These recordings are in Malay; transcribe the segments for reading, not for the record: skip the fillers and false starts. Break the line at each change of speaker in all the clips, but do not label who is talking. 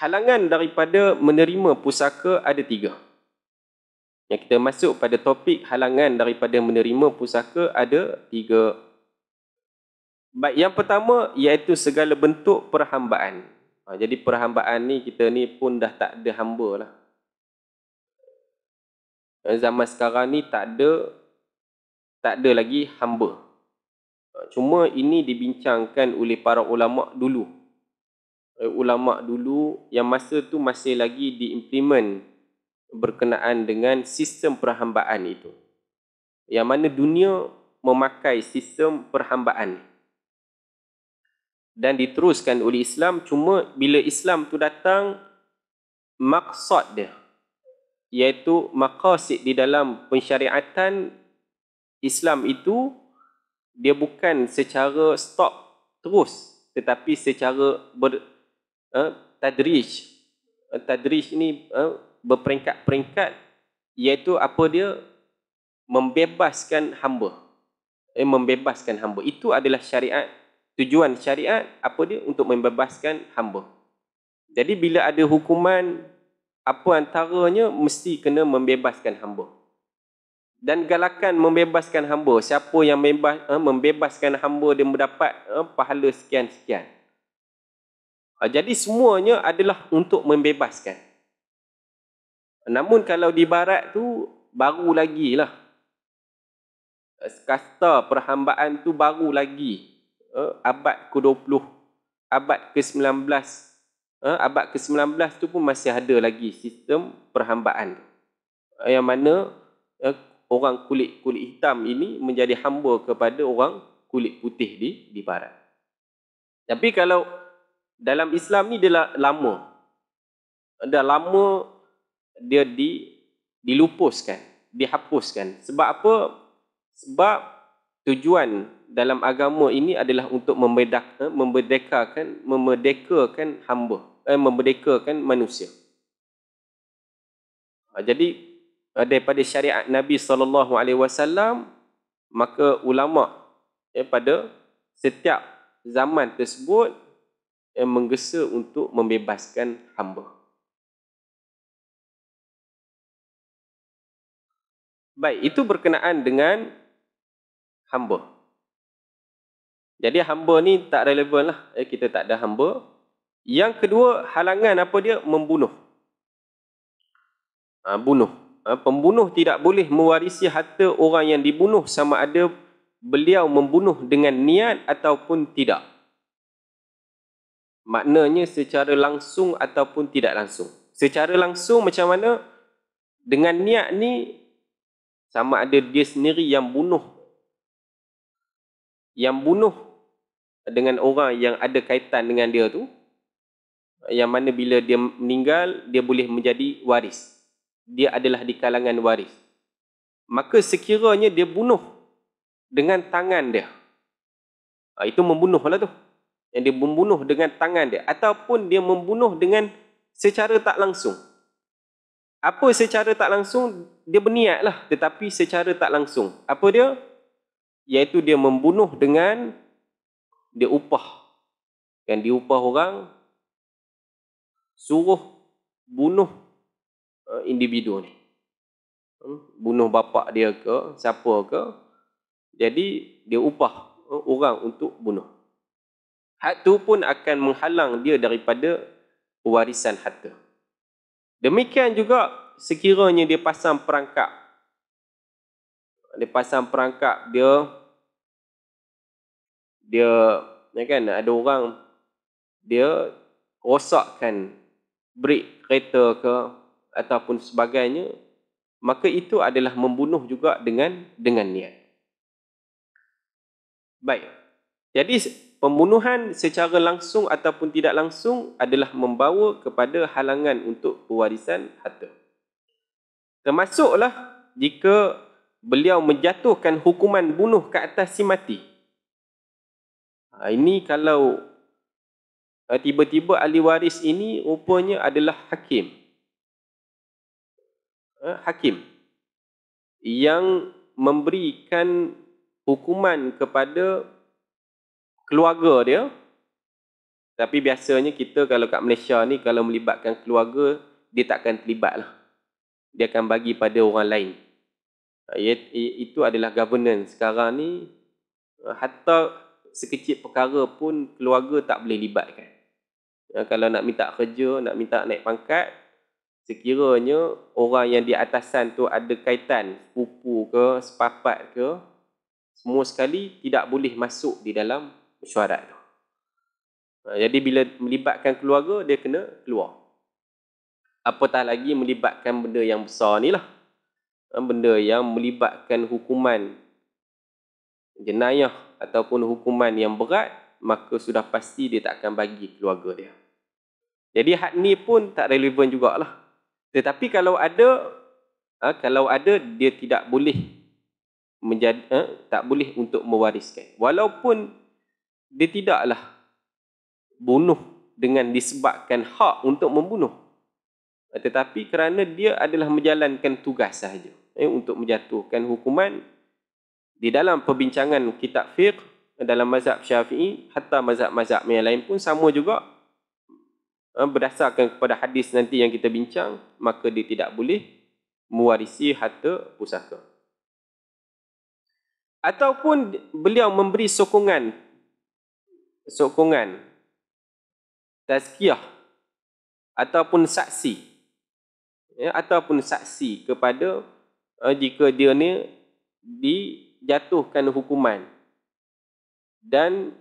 Halangan daripada menerima pusaka ada 3. Yang kita masuk pada topik halangan daripada menerima pusaka ada 3. Baik, yang pertama iaitu segala bentuk perhambaan. Jadi perhambaan ni kita ni pun dah tak ada hamba lah. Zaman sekarang ni tak ada lagi hamba. Cuma ini dibincangkan oleh para ulama dulu. Ulama dulu yang masa tu masih lagi diimplement berkenaan dengan sistem perhambaan itu. Yang mana dunia memakai sistem perhambaan. Dan diteruskan oleh Islam, cuma bila Islam tu datang, maksud dia, iaitu maqasid di dalam pensyariatan Islam itu, dia bukan secara stop terus, tetapi secara tadrij. Tadrij ni berperingkat-peringkat, iaitu apa dia? Membebaskan hamba. Membebaskan hamba. Itu adalah syariat. Tujuan syariat apa dia? Untuk membebaskan hamba. Jadi bila ada hukuman, apa antaranya mesti kena membebaskan hamba. Dan galakan membebaskan hamba, siapa yang membebaskan hamba dia mendapat pahala sekian-sekian. Jadi semuanya adalah untuk membebaskan. Namun kalau di barat tu baru lagi lah. Kasta perhambaan tu baru lagi. Abad ke-20, abad ke-19. Abad ke-19 tu pun masih ada lagi sistem perhambaan. Yang mana orang kulit hitam ini menjadi hamba kepada orang kulit putih di barat. Tapi kalau dalam Islam ni dia lama. Dah lama dia dilupuskan, dihapuskan. Sebab apa? Sebab tujuan dalam agama ini adalah untuk memerdekakan hamba, memerdekakan manusia. Jadi daripada syariat Nabi SAW, maka ulama pada setiap zaman tersebut menggesa untuk membebaskan hamba. Baik, itu berkenaan dengan hamba. Jadi hamba ni tak relevan lah. Kita tak ada hamba. Yang kedua, halangan apa dia? Membunuh. Bunuh. Pembunuh tidak boleh mewarisi harta orang yang dibunuh sama ada beliau membunuh dengan niat ataupun tidak. Maknanya secara langsung ataupun tidak langsung. Secara langsung macam mana? Dengan niat ni sama ada dia sendiri yang bunuh. Yang bunuh dengan orang yang ada kaitan dengan dia tu. Yang mana bila dia meninggal, dia boleh menjadi waris. Dia adalah di kalangan waris. Maka sekiranya dia bunuh dengan tangan dia. Itu membunuh lah tu. Yang dia membunuh dengan tangan dia. Ataupun dia membunuh dengan secara tak langsung. Apa secara tak langsung? Dia berniat lah. Tetapi secara tak langsung. Apa dia? Iaitu dia membunuh dengan dia upah. Kan dia upah orang suruh bunuh individu ni. Bunuh bapak dia ke, siapa ke. Jadi dia upah orang untuk bunuh. Hak tu pun akan menghalang dia daripada pewarisan harta. Demikian juga sekiranya dia pasang perangkap. Dia pasang perangkap, dia kan ada orang dia rosakkan brek kereta ke ataupun sebagainya, maka itu adalah membunuh juga dengan niat. Baik. Jadi pembunuhan secara langsung ataupun tidak langsung adalah membawa kepada halangan untuk pewarisan harta. Termasuklah jika beliau menjatuhkan hukuman bunuh ke atas si mati. Ini kalau tiba-tiba ahli waris ini rupanya adalah hakim. Hakim yang memberikan hukuman kepada keluarga dia. Tapi biasanya kita kalau kat Malaysia ni, kalau melibatkan keluarga, dia takkan terlibat lah. Dia akan bagi pada orang lain. Itu adalah governance. Sekarang ni, hatta sekecil perkara pun keluarga tak boleh libatkan. Kalau nak minta kerja, nak minta naik pangkat, sekiranya orang yang di atasan tu ada kaitan, sepupu ke, sepapat ke, semua sekali tidak boleh masuk di dalam mesyuarat tu. Jadi bila melibatkan keluarga, dia kena keluar. Apatah lagi melibatkan benda yang besar ni lah. Benda yang melibatkan hukuman jenayah ataupun hukuman yang berat, maka sudah pasti dia tak akan bagi keluarga dia. Jadi had ni pun tak relevan jugalah. Tetapi kalau ada dia tidak boleh tak boleh untuk mewariskan. Walaupun dia tidaklah bunuh dengan disebabkan hak untuk membunuh, tetapi kerana dia adalah menjalankan tugas sahaja untuk menjatuhkan hukuman. Di dalam perbincangan kitab fiqh dalam mazhab Syafi'i, hatta mazhab-mazhab yang lain pun sama juga, berdasarkan kepada hadis nanti yang kita bincang, maka dia tidak boleh mewarisi harta pusaka. Ataupun beliau memberi sokongan tazkiyah ataupun saksi, kepada jika dia ni dijatuhkan hukuman dan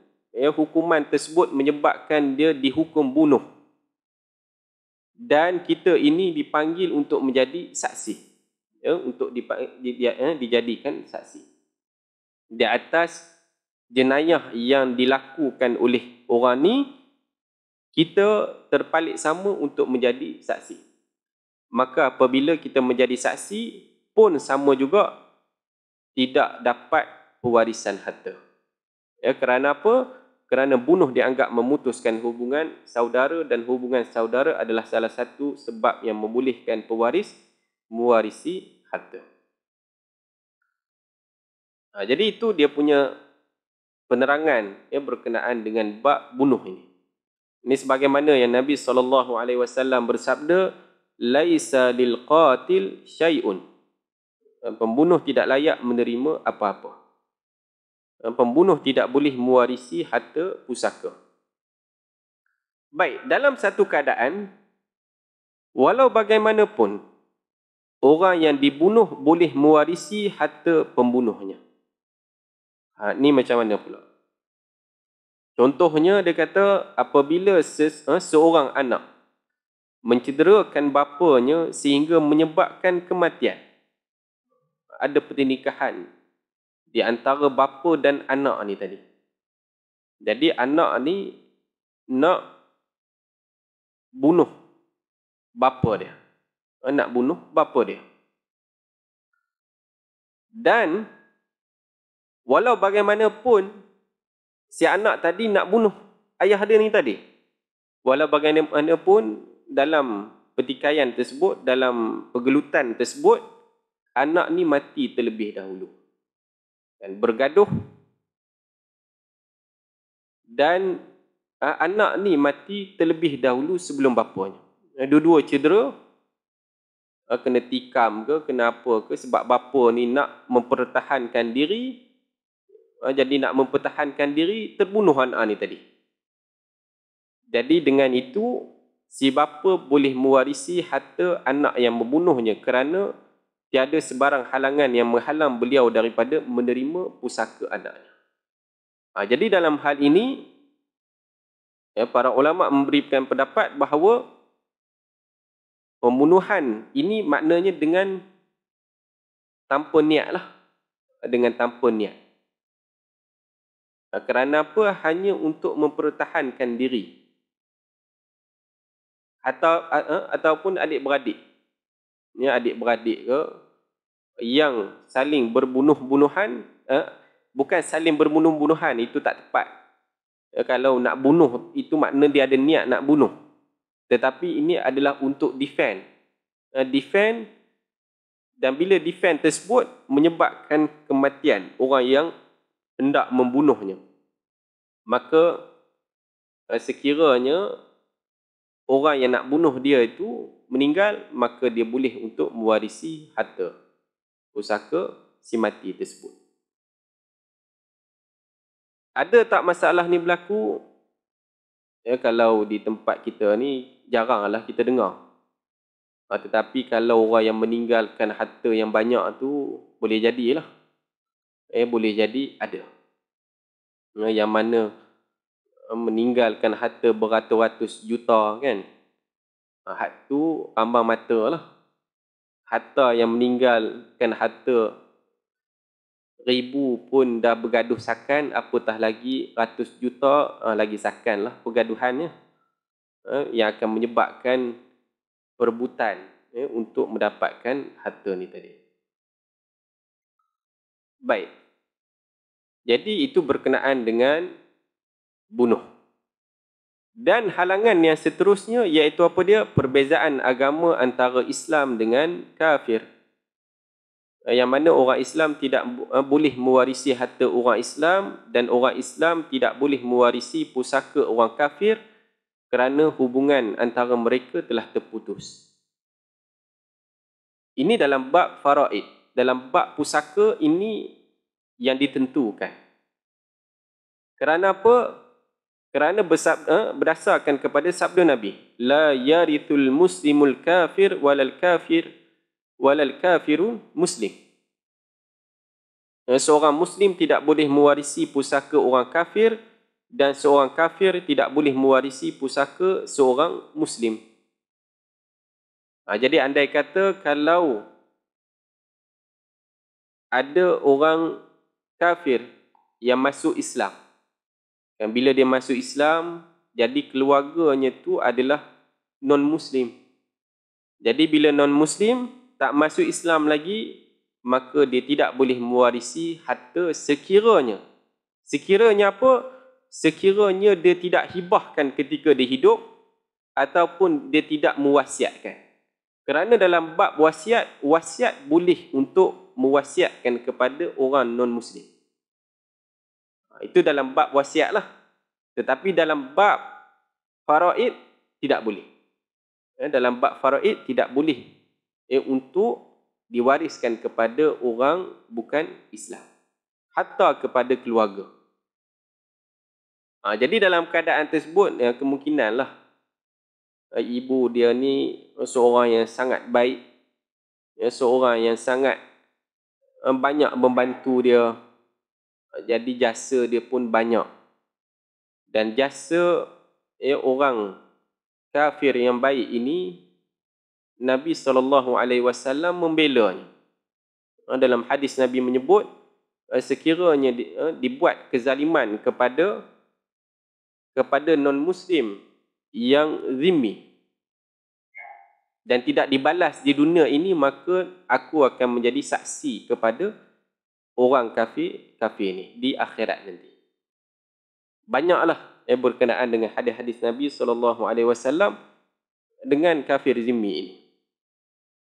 hukuman tersebut menyebabkan dia dihukum bunuh, dan kita ini dipanggil untuk menjadi saksi, untuk dijadikan saksi di atas jenayah yang dilakukan oleh orang ni. Kita terpalit sama untuk menjadi saksi. Maka apabila kita menjadi saksi pun sama juga tidak dapat pewarisan harta. Kerana apa? Kerana bunuh dianggap memutuskan hubungan saudara, dan hubungan saudara adalah salah satu sebab yang membolehkan pewaris mewarisi harta. Jadi itu dia punya penerangan berkenaan dengan bab bunuh ini. Ini sebagaimana yang Nabi SAW bersabda, laisa lil qatil syai'un. Pembunuh tidak layak menerima apa-apa. Pembunuh tidak boleh mewarisi harta pusaka. Baik, dalam satu keadaan, walau bagaimanapun, orang yang dibunuh boleh mewarisi harta pembunuhnya. Ini macam mana pula? Contohnya dia kata, apabila seorang anak mencederakan bapanya sehingga menyebabkan kematian. Ada pernikahan di antara bapa dan anak ni tadi. Jadi anak ni nak bunuh bapa dia. Nak bunuh bapa dia. Dan walau bagaimanapun si anak tadi nak bunuh ayah dia ni tadi. Walau bagaimanapun dalam pertikaian tersebut, dalam pergelutan tersebut, anak ni mati terlebih dahulu. Dan bergaduh. Dan anak ni mati terlebih dahulu sebelum bapanya. Dua-dua cedera. Kena tikam ke, kena apa ke, sebab bapa ni nak mempertahankan diri. Jadi nak mempertahankan diri, terbunuh anak ni tadi. Jadi dengan itu, si bapa boleh mewarisi harta anak yang membunuhnya kerana tiada sebarang halangan yang menghalang beliau daripada menerima pusaka anaknya. Jadi dalam hal ini, para ulama memberikan pendapat bahawa pembunuhan ini maknanya dengan tanpa niat lah. Dengan tanpa niat. Kerana apa? Hanya untuk mempertahankan diri. Ataupun adik-beradik. Adik-beradik ke yang saling berbunuh-bunuhan. Bukan saling berbunuh-bunuhan, itu tak tepat. Kalau nak bunuh, itu makna dia ada niat nak bunuh. Tetapi ini adalah untuk defend. Defend, dan bila defend tersebut menyebabkan kematian orang yang hendak membunuhnya, maka sekiranya orang yang nak bunuh dia itu meninggal, maka dia boleh untuk mewarisi harta pusaka si mati tersebut. Ada tak masalah ni berlaku? Kalau di tempat kita ni jaranglah kita dengar. Tetapi kalau orang yang meninggalkan harta yang banyak tu, boleh jadilah. Boleh jadi ada. Yang mana meninggalkan harta beratus-ratus juta kan. Hak tu ambang mata lah. Harta yang meninggalkan harta ribu pun dah bergaduh sakan, apatah lagi ratus juta lagi sakan lah pergaduhannya. Yang akan menyebabkan perebutan untuk mendapatkan harta ni tadi. Baik. Jadi itu berkenaan dengan bunuh. Dan halangan yang seterusnya iaitu apa dia? Perbezaan agama antara Islam dengan kafir. Yang mana orang Islam tidak boleh mewarisi harta orang Islam dan orang Islam tidak boleh mewarisi pusaka orang kafir kerana hubungan antara mereka telah terputus. Ini dalam bab faraid. Dalam bab pusaka ini yang ditentukan. Kerana apa? Kerana berdasarkan kepada sabda Nabi, la yarithul muslimul kafir walal kafiru muslim. Seorang muslim tidak boleh mewarisi pusaka orang kafir dan seorang kafir tidak boleh mewarisi pusaka seorang muslim. Jadi andai kata kalau ada orang kafir yang masuk Islam, dan bila dia masuk Islam, jadi keluarganya tu adalah non-Muslim. Jadi bila non-Muslim tak masuk Islam lagi, maka dia tidak boleh mewarisi harta sekiranya. Sekiranya apa? Sekiranya dia tidak hibahkan ketika dia hidup ataupun dia tidak mewasiatkan. Kerana dalam bab wasiat, wasiat boleh untuk mewasiatkan kepada orang non-Muslim. Itu dalam bab wasiat lah. Tetapi dalam bab faraid tidak boleh. Dalam bab faraid tidak boleh untuk diwariskan kepada orang bukan Islam. Hatta kepada keluarga. Jadi dalam keadaan tersebut, kemungkinanlah ibu dia ni seorang yang sangat baik. Seorang yang sangat banyak membantu dia. Jadi jasa dia pun banyak. Dan jasa orang kafir yang baik ini, Nabi SAW membelanya. Dalam hadis Nabi menyebut, sekiranya dibuat kezaliman kepada non-Muslim yang zimmi dan tidak dibalas di dunia ini, maka aku akan menjadi saksi kepada orang kafir ini di akhirat nanti. Banyaklah berkenaan dengan hadis-hadis Nabi SAW dengan kafir zimmi ini.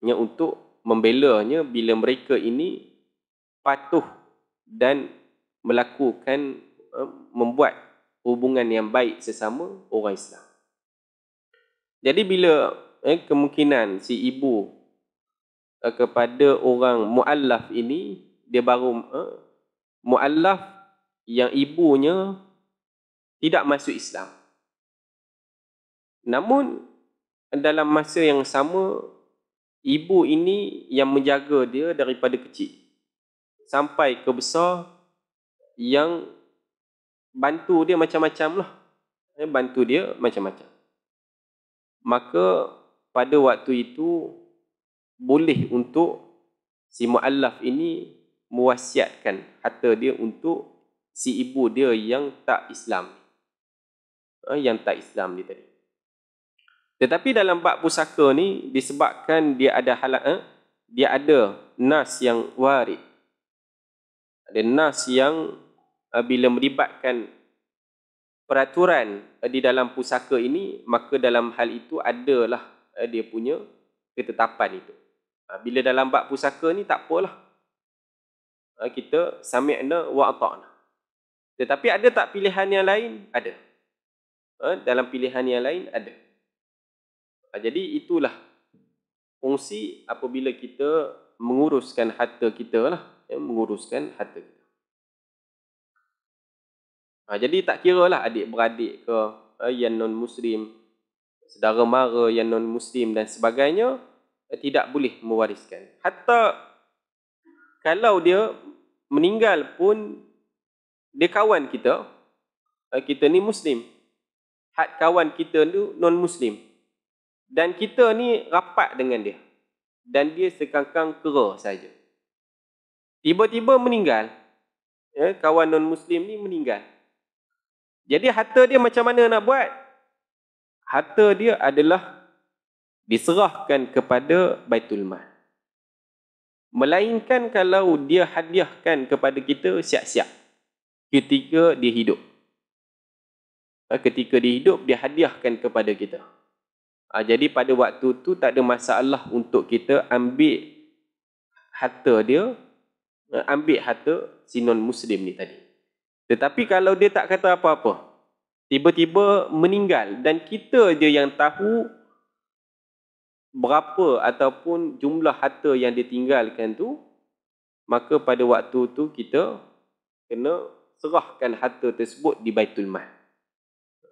Untuk membelanya bila mereka ini patuh dan melakukan, membuat hubungan yang baik sesama orang Islam. Jadi bila kemungkinan si ibu kepada orang mu'allaf ini, dia baru mu'allaf yang ibunya tidak masuk Islam. Namun dalam masa yang sama, ibu ini yang menjaga dia daripada kecil sampai ke besar, yang bantu dia macam-macam lah. Bantu dia macam-macam. Maka pada waktu itu boleh untuk si mu'allaf ini mewasiatkan harta dia untuk si ibu dia yang tak Islam. Yang tak Islam dia tadi. Tetapi dalam bab pusaka ni, disebabkan dia ada dia ada nas yang warid. Ada nas yang bila melibatkan peraturan di dalam pusaka ini, maka dalam hal itu adalah dia punya ketetapan itu. Bila dalam bab pusaka ni tak apalah. Kita sami'na wa ata'na. Tetapi ada tak pilihan yang lain? Ada. Dalam pilihan yang lain ada. Jadi itulah fungsi apabila kita menguruskan harta kita lah. Menguruskan harta kita. Jadi tak kira lah adik-beradik ke yang non-Muslim, saudara mara yang non-Muslim dan sebagainya, tidak boleh mewariskan. Hatta kalau dia meninggal pun, dia kawan kita, kita ni Muslim. Had kawan kita tu non-Muslim. Dan kita ni rapat dengan dia. Dan dia sekangkang kera saja. Tiba-tiba meninggal. Kawan non-Muslim ni meninggal. Jadi harta dia macam mana nak buat? Harta dia adalah diserahkan kepada Baitul Mal. Melainkan kalau dia hadiahkan kepada kita siap-siap. Ketika dia hidup. Ketika dia hidup, dia hadiahkan kepada kita. Jadi pada waktu tu tak ada masalah untuk kita ambil harta dia, ambil harta si non-Muslim ni tadi. Tetapi kalau dia tak kata apa-apa, tiba-tiba meninggal dan kita je yang tahu berapa ataupun jumlah harta yang ditinggalkan tu, maka pada waktu tu kita kena serahkan harta tersebut di Baitul Mal.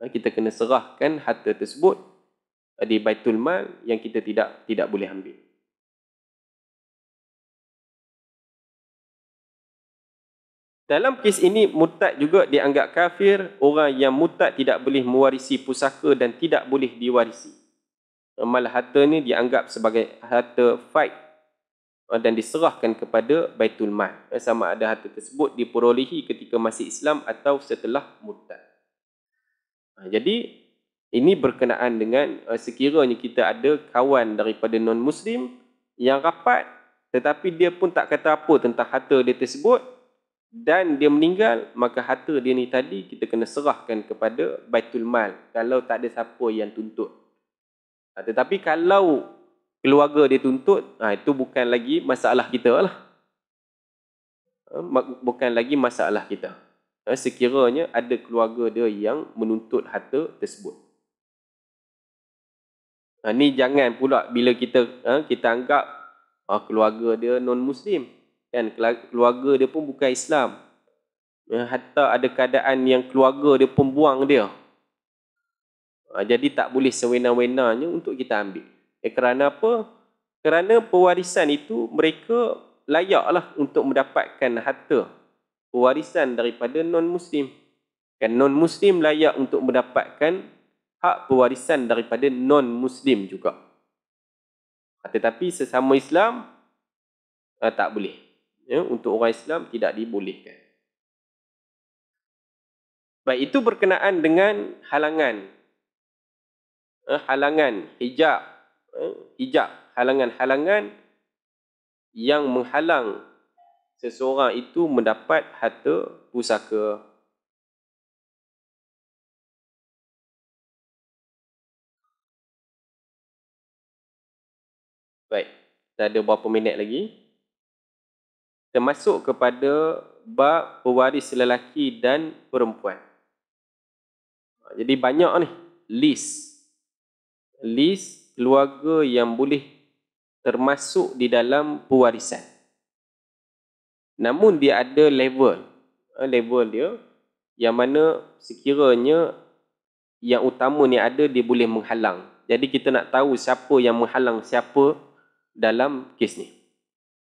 Kita kena serahkan harta tersebut di Baitul Mal yang kita tidak boleh ambil. Dalam kes ini, murtad juga dianggap kafir. Orang yang murtad tidak boleh mewarisi pusaka dan tidak boleh diwarisi. Malah harta ni dianggap sebagai harta faid dan diserahkan kepada Baitul Mal. Sama ada harta tersebut diperolehi ketika masih Islam atau setelah murtad. Jadi, ini berkenaan dengan sekiranya kita ada kawan daripada non-Muslim yang rapat, tetapi dia pun tak kata apa tentang harta dia tersebut, dan dia meninggal, maka harta dia ni tadi kita kena serahkan kepada Baitul Mal kalau tak ada siapa yang tuntut. Tetapi kalau keluarga dia tuntut, itu bukan lagi masalah kita lah. Bukan lagi masalah kita. Sekiranya ada keluarga dia yang menuntut harta tersebut. Ni jangan pula bila kita anggap keluarga dia non-Muslim, kan, keluarga dia pun bukan Islam. Hatta ada keadaan yang keluarga dia pun buang dia. Jadi tak boleh sewenang-wenangnya untuk kita ambil. Kerana apa? Kerana pewarisan itu mereka layaklah untuk mendapatkan harta pewarisan daripada non-Muslim. Kan non-Muslim layak untuk mendapatkan hak pewarisan daripada non-Muslim juga. Tetapi sesama Islam tak boleh. Untuk orang Islam tidak dibolehkan. Baik, itu berkenaan dengan halangan. Halangan hijab. Halangan-halangan yang menghalang seseorang itu mendapat harta pusaka. Baik, kita ada berapa minit lagi? Kita masuk kepada bab pewaris lelaki dan perempuan. Jadi banyak ni list keluarga yang boleh termasuk di dalam pewarisan. Namun dia ada level dia yang mana sekiranya yang utama ni ada, dia boleh menghalang. Jadi kita nak tahu siapa yang menghalang siapa dalam kes ni.